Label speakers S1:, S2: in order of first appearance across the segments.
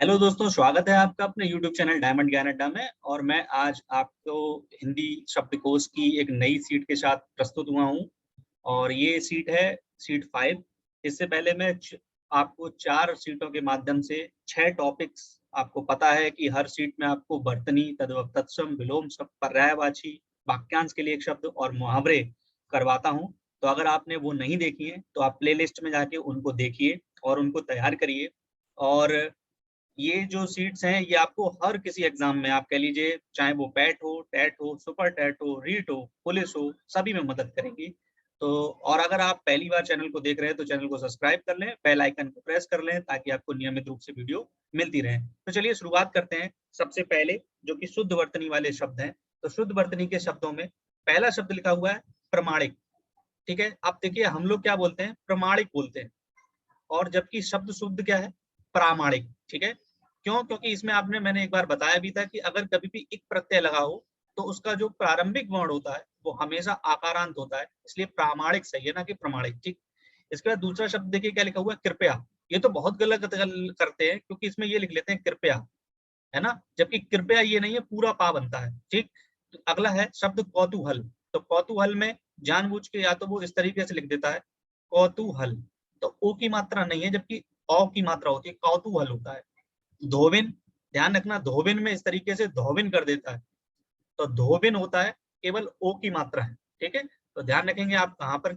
S1: Hello दोस्तों, स्वागत है आपका अपने YouTube चैनल डायमंड ज्ञान अड्डा में। और मैं आज आपको हिंदी शब्दकोश की एक नई सीट के साथ प्रस्तुत हुआ हूं। और ये सीट है सीट 5। इससे पहले मैं आपको 4 सीटों के माध्यम से 6 टॉपिक्स, आपको पता है कि हर सीट में आपको वर्तनी, तद्भव, तत्सम, विलोम शब्द, पर्यायवाची, वाक्यांश के लिए एक शब्द और मुहावरे करवाता हूं। तो अगर आपने वो नहीं देखी है तो आप प्लेलिस्ट में जाके उनको देखिए और उनको तैयार करिए। और ये जो सीट्स हैं ये आपको हर किसी एग्जाम में, आप कह लीजिए चाहे वो पैट हो, टेट हो, सुपर टेट हो, रीट हो, पुलिस हो, सभी में मदद करेंगी। तो और अगर आप पहली बार चैनल को देख रहे हैं तो चैनल को सब्सक्राइब कर लें, बेल आइकन को प्रेस कर लें ताकि आपको नियमित रूप से वीडियो मिलती रहे। तो चलिए शुरुआत करते हैं। सबसे पहले जो कि शुद्ध वर्तनी वाले शब्द हैं, तो शुद्ध वर्तनी के शब्दों में पहला शब्द लिखा हुआ है प्रमाणिक। ठीक है, अब देखिए हम लोग क्या बोलते हैं, प्रमाणिक बोलते हैं, और जबकि शब्द शुद्ध क्या है, प्रामाणिक। ठीक है, क्यों? क्योंकि इसमें मैंने एक बार बताया भी था कि अगर कभी भी एक प्रत्यय लगा हो तो उसका जो प्रारंभिक वर्ण होता है वो हमेशा आकारांत होता है, इसलिए प्रामाणिक सही है ना कि प्रमाणिक। ठीक, इसके बाद दूसरा शब्द देखिए क्या लिखा हुआ है, कृपया। ये तो बहुत गलत करते हैं क्योंकि इसमें ये लिख लेते हैं कृपया, है ना, जबकि कृपया ये नहीं है, पूरा पा बनता है। ठीक, तो अगला है शब्द कौतूहल। तो कौतूहल में जानबूझ के या तो वो इस तरीके से लिख देता है कौतूहल, तो ओ की मात्रा नहीं है जबकि औ की मात्रा होती है, कौतूहल होता है। धोबिन, ध्यान रखना, धोबिन में इस तरीके से धोबिन कर देता है, तो धोबिन होता है, केवल ओ की मात्रा है। ठीक है, तो ध्यान रखेंगे आप कहां पर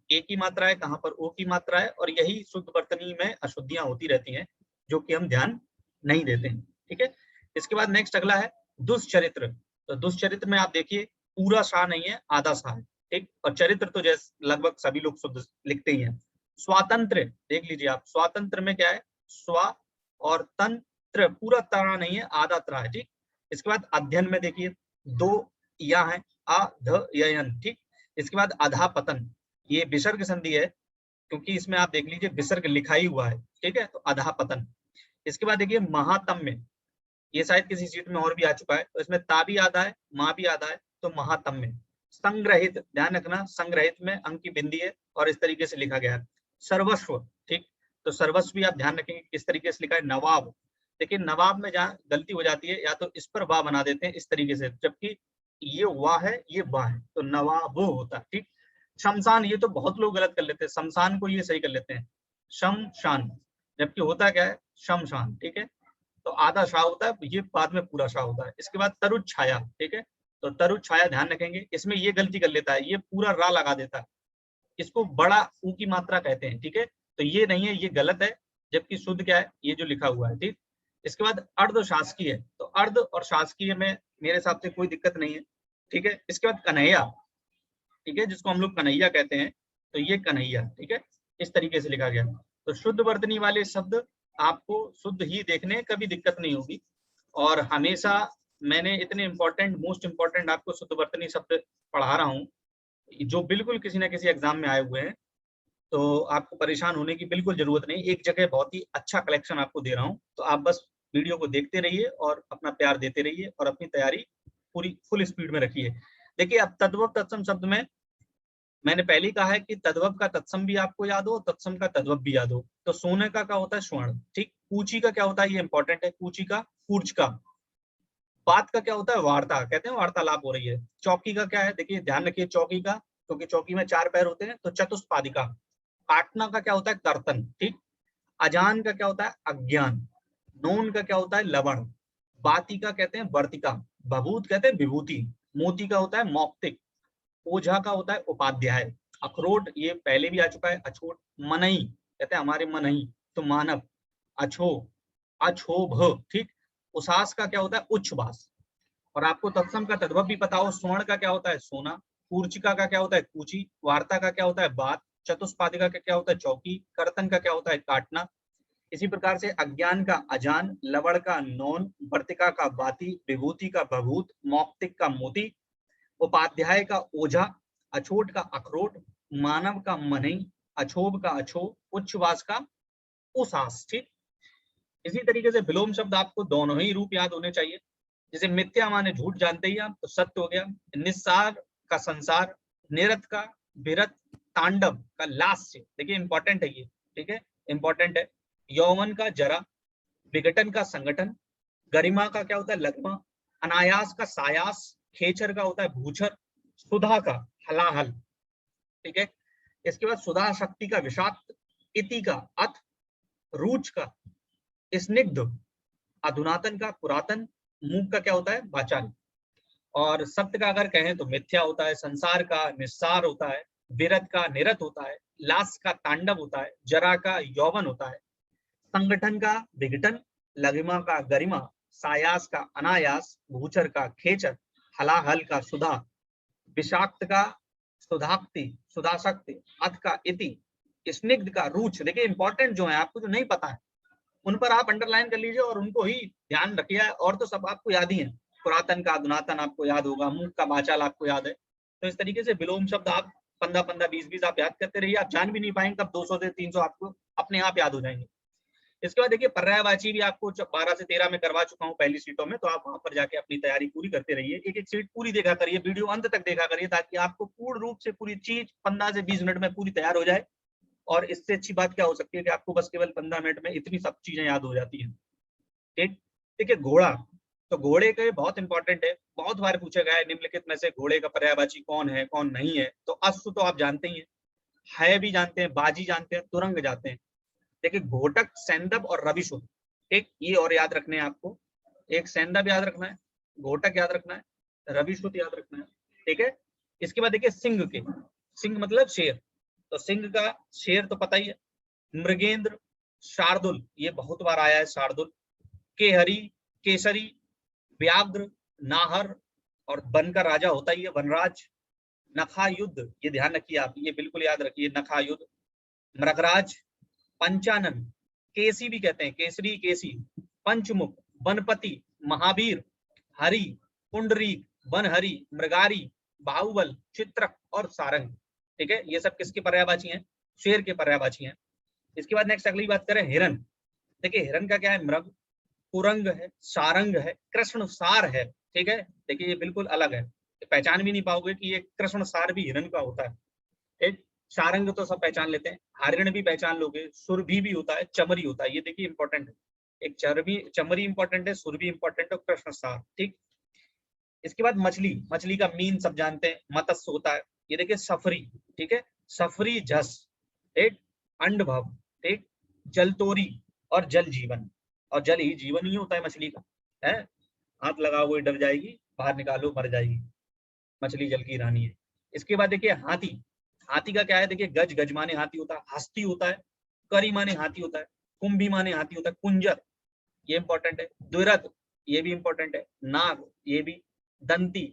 S1: ए की मात्रा है, कहां पर ओ की मात्रा है, और यही शुद्ध वर्तनी में अशुद्धियां होती रहती हैं जो कि हम ध्यान नहीं देते हैं। ठीक है, इसके बाद नेक्स्ट अगला है दुष्चरित्र। तो दुष्चरित्र में आप देखिए पूरा सा नहीं है, आधा सा है। ठीक, और चरित्र तो जैसे लगभग सभी लोग शुद्ध लिखते ही हैं। स्वातंत्र, देख लीजिए आप, स्वातंत्र में क्या है, स्वा और तंत्र, पूरा तरा नहीं है, आधा तरा है। ठीक, इसके बाद अध्ययन में देखिए दो या है, आ ध यन। ठीक, इसके बाद अधापतन, ये विसर्ग संधि है क्योंकि इसमें आप देख लीजिए विसर्ग लिखा ही हुआ है। ठीक है, तो अधापतन। इसके बाद देखिए महातम्य, ये शायद किसी सीट में और भी आ चुका है, तो इसमें ता भी आधा है, माँ भी आधा है, तो महातम्य। संग्रहित, ध्यान रखना, संग्रहित में अंक की बिंदी है और इस तरीके से लिखा गया है। सर्वस्व, ठीक, तो सर्वस्व भी आप ध्यान रखेंगे किस तरीके से लिखा है। नवाब, लेकिन नवाब में जहाँ गलती हो जाती है, या तो इस पर वाह बना देते हैं इस तरीके से, जबकि ये वाह है, ये वाह है, तो नवाब होता है। ठीक, शमशान, ये तो बहुत लोग गलत कर लेते हैं, शमशान को ये सही कर लेते हैं शमशान, जबकि होता क्या है, शमशान। ठीक है, तो आधा शाह होता है, ये बाद में पूरा शाह होता है। इसके बाद तरुज छाया, ठीक है, तो तरुज छाया ध्यान रखेंगे, इसमें ये गलती कर लेता है, ये पूरा रा लगा देता है, इसको बड़ा ऊ की मात्रा कहते हैं। ठीक है, तो ये नहीं है, ये गलत है, जबकि शुद्ध क्या है, ये जो लिखा हुआ है। ठीक, इसके बाद अर्ध शासकीय, तो अर्ध और शासकीय में मेरे हिसाब से कोई दिक्कत नहीं है। ठीक है, इसके बाद कन्हैया, ठीक है, जिसको हम लोग कन्हैया कहते हैं, तो ये कन्हैया। ठीक है, इस तरीके से लिखा गया। तो शुद्ध वर्तनी वाले शब्द आपको शुद्ध ही देखने, कभी दिक्कत नहीं होगी। और हमेशा मैंने इतने इंपॉर्टेंट, मोस्ट इंपॉर्टेंट आपको शुद्ध वर्तनी शब्द पढ़ा रहा हूँ जो बिल्कुल किसी ना किसी एग्जाम में आए हुए हैं, तो आपको परेशान होने की बिल्कुल जरूरत नहीं। एक जगह बहुत ही अच्छा कलेक्शन आपको दे रहा हूँ, तो आप बस वीडियो को देखते रहिए और अपना प्यार देते रहिए और अपनी तैयारी पूरी फुल स्पीड में रखिए। देखिए, अब तद्भव तत्सम शब्द में मैंने पहले ही कहा है कि तद्भव का तत्सम भी आपको याद हो, तत्सम का तद्भव भी याद हो। तो सोने का क्या होता है, स्वर्ण। ठीक, कूची का क्या होता है, ये इंपॉर्टेंट है, कूची का कूर्च का। बात का क्या होता है, वार्ता, कहते हैं वार्तालाप हो रही है। चौकी का क्या है, देखिए ध्यान रखिए चौकी का, क्योंकि चौकी में 4 पैर होते हैं, तो चतुष्पादिका। काटना का क्या होता है, कर्तन। ठीक, अजान का क्या होता है, अज्ञान। नोन का क्या होता है, लवण। बाती का कहते हैं वर्तिका। बभूत कहते हैं विभूति। मोती का होता है मौक्तिक। ओझा का होता है उपाध्याय। अखरोट, ये पहले भी आ चुका है, अछोट। मनई कहते हैं हमारे मनई, तो मानव। अछो, अछोभ। ठीक, उसास का क्या होता है, उच्छ्वास। और आपको तत्सम का तद्भव भी पता हो, स्वर्ण का क्या होता है, सोना। कूर्चिका का क्या होता है, कूची। वार्ता का क्या होता है, बात। चतुष्पादिका का क्या होता है, चौकी। कर्तन का क्या होता है, काटना। इसी प्रकार से अज्ञान का अजान, लवण का नौन, वर्तिका का बाती, विभूति का भभूत, मौक्तिक का मोती, उपाध्याय का ओझा, अछोट का अखरोट, मानव का मनई, अछोभ का अछो, उच्छ्वास का उसास। ठीक, इसी तरीके से विलोम शब्द आपको दोनों ही रूप याद होने चाहिए। जैसे मिथ्या माने झूठ, जानते ही आप, तो सत्य हो गया। निस्सार का संसार, निरत का विरत, तांडव का लास्य, देखिए इंपॉर्टेंट है ये। ठीक है, इंपॉर्टेंट है। यौवन का जरा, विघटन का संगठन, गरिमा का क्या होता है लघिमा, अनायास का सायास, खेचर का होता है भूचर, सुधा का हलाहल, ठीक है। इसके बाद सुधा शक्ति का विषाक्त, इति का अथ, रूच का स्निग्ध, अधुनातन का पुरातन, मूक का क्या होता है वाचाल। और सत्य का अगर कहें तो मिथ्या होता है, संसार का निस्सार होता है, विरत का निरत होता है, लास का तांडव होता है, जरा का यौवन होता है, संगठन का विघटन, लघिमा का गरिमा, सायास का अनायास, भूचर का खेचर, हलाहल का सुधा, विषाक्त का सुधाक्ति सुधाशक्ति, अथ का इति, स्निग्ध का रूच। देखिए इंपॉर्टेंट जो है आपको जो नहीं पता है उन पर आप अंडरलाइन कर लीजिए और उनको ही ध्यान रखिए, और तो सब आपको याद ही है। पुरातन का अधुनातन आपको याद होगा, मूक का वाचाल आपको याद है। तो इस तरीके से विलोम शब्द आप 15-15, 20-20 आप याद करते रहिए, आप जान भी नहीं पाएंगे कब 200 से 300 आपको अपने आप याद हो जाएंगे। इसके बाद देखिए पर्यायवाची भी आपको 12 से 13 में करवा चुका हूँ पहली सीटों में, तो आप वहां पर जाके अपनी तैयारी पूरी करते रहिए, एक एक सीट पूरी देखा करिए, वीडियो अंत तक देखा करिए, ताकि आपको पूर्ण रूप से पूरी चीज 15 से 20 मिनट में पूरी तैयार हो जाए। और इससे अच्छी बात क्या हो सकती है कि आपको बस केवल 15 मिनट में इतनी सब चीजें याद हो जाती हैं। ठीक, देखिए घोड़ा, तो घोड़े के बहुत इंपॉर्टेंट है, बहुत बार पूछा गया है निम्नलिखित में से घोड़े का पर्यायवाची कौन है कौन नहीं है। तो अश्व तो आप जानते ही है भी जानते हैं, बाजी जानते हैं, तुरंग जानते हैं। देखिए घोटक, सैंदव और रविशुद्ध, ठीक, ये और याद रखने हैं आपको। एक सैंदव याद रखना है, घोटक याद रखना है, रविशुद्ध याद रखना है, ठीक है। इसके बाद देखिए सिंह के, सिंह मतलब शेर, तो सिंह का शेर तो पता ही है। मृगेंद्र, शार्दुल, ये बहुत बार आया है शार्दुल, केहरी, केसरी, व्याघ्र, नाहर, और वन का राजा होता ही है वनराज। नखा युद्ध, ये ध्यान रखिए आप, ये बिल्कुल याद रखिए, नखा युद्ध। मृगराज, पंचानन, केसी भी कहते हैं, केसरी केसी, पंचमुख, वनपति, महावीर, हरि, पुंडरी, वनहरि, मृगारी, बाहुबल, चित्रक और सारंग, ठीक है। ये सब किसके पर्यायवाची हैं? शेर के पर्यायवाची हैं। इसके बाद नेक्स्ट अगली बात करें हिरन। देखिए हिरन का क्या है? मृग, कुरंग है, सारंग है, कृष्ण सार है, ठीक है। देखिए ये बिल्कुल अलग है, पहचान भी नहीं पाओगे कि ये कृष्ण सार भी हिरन का होता है। एक सारंग तो सब पहचान लेते हैं, हरिण भी पहचान लोगे, सुरभि भी होता है, चमरी होता है, ये देखिए इंपॉर्टेंट है। एक चमरी इंपॉर्टेंट है, सुरभि इंपॉर्टेंट है, कृष्ण सार, ठीक। इसके बाद मछली, मछली का मीन सब जानते हैं, मत्स्य होता है। ये देखिए सफरी, ठीक है, सफरी झस, एक अंडभव, एक जलतोरी और जल जीवन, और जल ही जीवन ही होता है मछली का, है। हाथ लगाओ वो डर जाएगी, बाहर निकालो मर जाएगी, मछली जल की रानी है। इसके बाद देखिए हाथी, हाथी का क्या है? देखिए गज, गज माने हाथी होता है, हस्ती होता है, करी माने हाथी होता है, कुंभी माने हाथी होता है, कुंजर, ये इंपॉर्टेंट है, द्विरथ, ये भी इंपॉर्टेंट है, नाग, ये भी, दंती,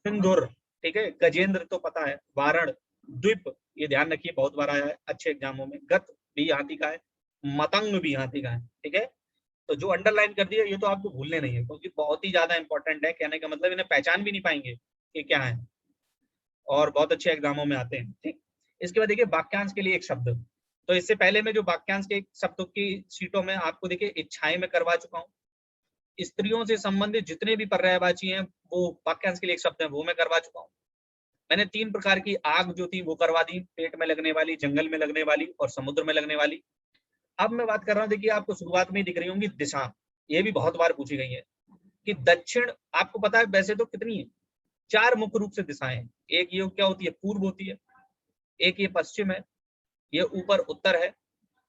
S1: सिंदूर, ठीक है, गजेंद्र तो पता है, वारण, द्वीप, ये ध्यान रखिए बहुत बार आया है अच्छे एग्जामों में, गत भी हाथी का है, मतंग भी हाथी का है, ठीक है। तो जो अंडरलाइन कर दिया ये तो आपको भूलने नहीं है, क्योंकि बहुत ही ज्यादा इंपॉर्टेंट है, कहने का मतलब इन्हें पहचान भी नहीं पाएंगे कि क्या है, और बहुत अच्छे एग्जामों में आते हैं, ठीक। इसके बाद देखिए वाक्यांश के लिए एक शब्द, तो इससे पहले मैं जो वाक्यांश के शब्दों की सीटों में आपको देखिए इच्छाएं में करवा चुका हूँ। स्त्रियों से संबंधित जितने भी पर्यायवाची हैं वो वाक्यांश के लिए एक शब्द है, वो मैं करवा चुका हूँ। मैंने 3 प्रकार की आग जो थी वो करवा दी, पेट में लगने वाली, जंगल में लगने वाली और समुद्र में लगने वाली। अब मैं बात कर रहा हूँ, देखिए आपको शुरुआत में दिख रही होंगी दिशा, ये भी बहुत बार पूछी गई है कि दक्षिण, आपको पता है वैसे तो कितनी है, 4 मुख्य रूप से दिशाएं हैं। एक ये क्या होती है? पूर्व होती है, एक ये पश्चिम है, ये ऊपर उत्तर है,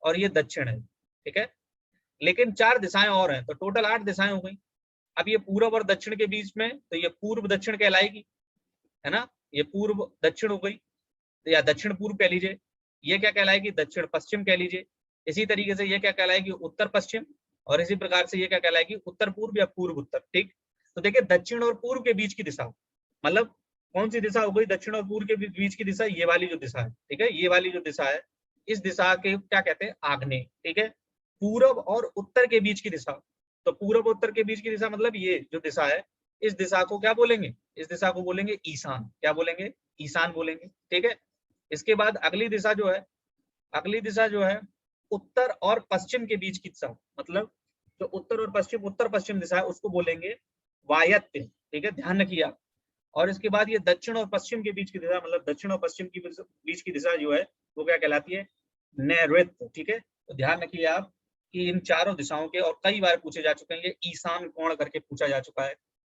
S1: और ये दक्षिण है, ठीक है। लेकिन 4 दिशाएं और हैं, तो टोटल 8 दिशाएं हो गई। अब ये पूर्व और दक्षिण के बीच में, तो ये पूर्व दक्षिण कहलाएगी, है ना, ये पूर्व दक्षिण हो गई, या दक्षिण पूर्व कह लीजिए। ये क्या कहलाएगी? दक्षिण पश्चिम कह लीजिए। इसी तरीके से ये क्या कहलाएगी? उत्तर पश्चिम। और इसी प्रकार से ये क्या कहलाएगी? उत्तर पूर्व या पूर्व उत्तर, ठीक। तो देखिए दक्षिण और पूर्व के बीच की दिशा, मतलब कौन सी दिशा हो गई? दक्षिण और पूर्व के बीच की दिशा, ये वाली जो दिशा है, ठीक है, ये वाली जो दिशा है, इस दिशा के क्या कहते हैं? आग्नेय, ठीक है। पूर्व और उत्तर के बीच की दिशा, तो पूर्व उत्तर के बीच की दिशा मतलब ये जो दिशा है, इस दिशा को क्या बोलेंगे? इस दिशा को बोलेंगे ईशान, क्या बोलेंगे? ईशान बोलेंगे, ठीक है। इसके बाद अगली दिशा जो है, अगली दिशा जो है उत्तर और पश्चिम के बीच की दिशा, मतलब जो उत्तर और पश्चिम, उत्तर पश्चिम दिशा है, उसको बोलेंगे वायव्य, ठीक है, ध्यान रखिए आप। और इसके बाद ये दक्षिण और पश्चिम के बीच की दिशा, मतलब दक्षिण और पश्चिम की बीच की दिशा जो है वो क्या कहलाती है? नैऋत्य, ठीक है। तो ध्यान रखिए आप कि इन चारों दिशाओं के, और कई बार पूछे जा चुके हैं, ये ईशान कोण करके पूछा जा चुका है।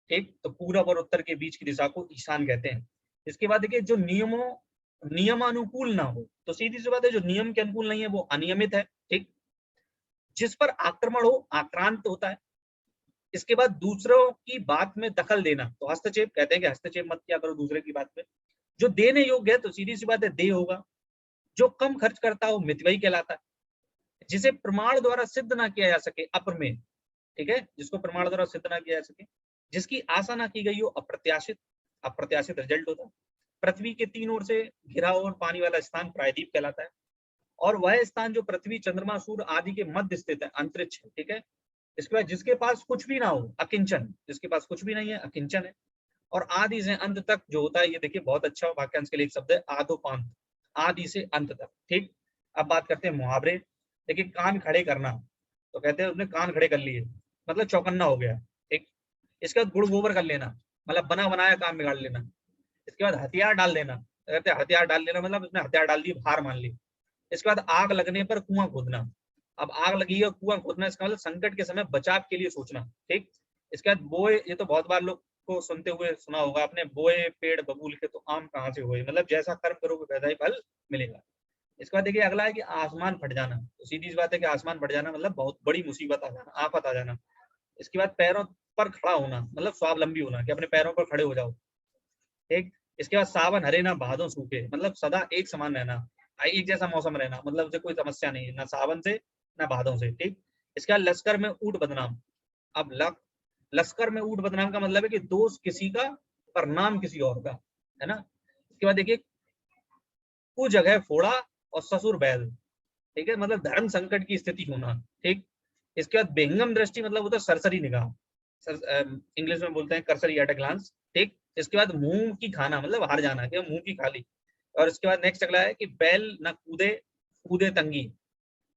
S1: ठीक, तो पूरब और उत्तर के बीच की दिशा को ईशान कहते हैं। इसके बाद देखिए, जो नियमानुकूल ना हो, तो सीधी सी बात है, जो नियम के अनुकूल नहीं है वो अनियमित है। ठीक, जिस पर आक्रमण हो आक्रांत होता है। इसके बाद दूसरों की बात में दखल देना, तो हस्तक्षेप कहते हैं कि हस्तक्षेप मत किया करो दूसरे की बात में। जो देने योग्य है, तो सीधी सी बात है दे होगा। जो कम खर्च करता हो मितव्ययी कहलाता है। जिसे प्रमाण द्वारा सिद्ध ना किया जा सके अप्रमेय, ठीक है, जिसको प्रमाण द्वारा सिद्ध ना किया जा सके। जिसकी आशा ना की गई हो अप्रत्याशित, अप्रत्याशित रिजल्ट होता है। पृथ्वी के 3 ओर से घिरा और पानी वाला स्थान प्रायद्वीप कहलाता है। और वह स्थान जो पृथ्वी, चंद्रमा, सूर्य आदि के मध्य स्थित है, अंतरिक्ष है। ठीक है, इसके बाद जिसके पास कुछ भी ना हो अकिंचन, जिसके पास कुछ भी नहीं है अकिंचन है। और आदि से अंत तक जो होता है, ये देखिए बहुत अच्छा वाक्यांश के लिए एक शब्द है आदोपांत, आदि से अंत तक। ठीक, अब बात करते हैं मुहावरे। देखिए, कान खड़े करना, तो कहते हैं उसने कान खड़े कर लिए, मतलब चौकन्ना हो गया। ठीक, इसके बाद गुड़ गोबर कर लेना, मतलब बना बनाया काम बिगाड़ लेना। इसके बाद हथियार डाल देना, तो कहते हैं हथियार डाल लेना, मतलब उसने हथियार डाल दी, हार मान ली। इसके बाद आग लगने पर कुआं खोदना, अब आग लगी है कुआं खोदना, इसका मतलब संकट के समय बचाव के लिए सोचना। ठीक, इसके बाद बोए, ये तो बहुत बार लोग को सुनते हुए सुना होगा आपने, बोए पेड़ बबूल के तो आम कहाँ से हुए, मतलब जैसा कर्म करोगे वैसा ही फल मिलेगा। इसके बाद देखिए अगला है कि आसमान फट जाना, तो सीधी सी बात है कि आसमान फट जाना मतलब बहुत बड़ी मुसीबत आ जाना, आफत आ जाना। इसके बाद पैरों पर खड़ा होना, मतलब स्वावलंबी होना, कि अपने पैरों पर खड़े हो जाओ। ठीक, इसके बाद सावन हरे ना भादों सूखे, मतलब सदा एक समान रहना, एक जैसा मौसम रहना, मतलब उसे कोई समस्या नहीं है ना सावन से ना भादों से। ठीक, इसके बाद लश्कर में ऊंट बदनाम, अब लश्कर में ऊंट बदनाम का मतलब है कि दोष किसी का पर नाम किसी और का, है ना। इसके बाद देखिए, कुछ जगह फोड़ा और ससुर बैल, ठीक है, मतलब धर्म संकट की स्थिति होना। ठीक, इसके बाद बेहंगम दृष्टि, मतलब होता है सरसरी निगाह, इंग्लिश में बोलते हैं करसरी एट अ ग्लांस। ठीक, इसके बाद मुंह की खाना, मतलब हार जाना, क्या मुंह की खाली। और इसके बाद नेक्स्ट अगला है कि बैल न कूदे कूदे तंगी,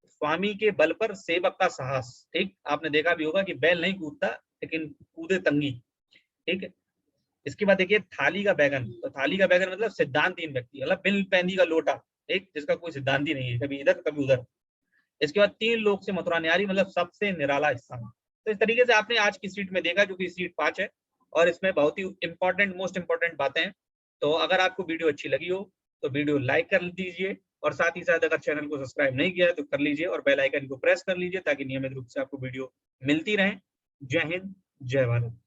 S1: स्वामी के बल पर सेवक का साहस। ठीक, आपने देखा भी होगा कि बैल नहीं कूदता लेकिन कूदे तंगी। ठीक है, इसके बाद देखिए थाली का बैगन, तो थाली का बैगन मतलब सिद्धांतहीन व्यक्ति, मतलब बिल पैंदी का लोटा, ठीक, जिसका कोई सिद्धांत ही नहीं है, कभी इधर कभी उधर। इसके बाद 3 लोग से मथुरा न्यारी, मतलब सबसे निराला स्थान। तो इस तरीके से आपने आज की सीट में देखा, जो कि सीट 5 है, और इसमें बहुत ही इंपॉर्टेंट, मोस्ट इंपॉर्टेंट बातें हैं। तो अगर आपको वीडियो अच्छी लगी हो तो वीडियो लाइक कर दीजिए, और साथ ही साथ अगर चैनल को सब्सक्राइब नहीं किया है तो कर लीजिए, और बेल आइकन को प्रेस कर लीजिए, ताकि नियमित रूप से आपको वीडियो मिलती रहे। जय हिंद, जय भारत।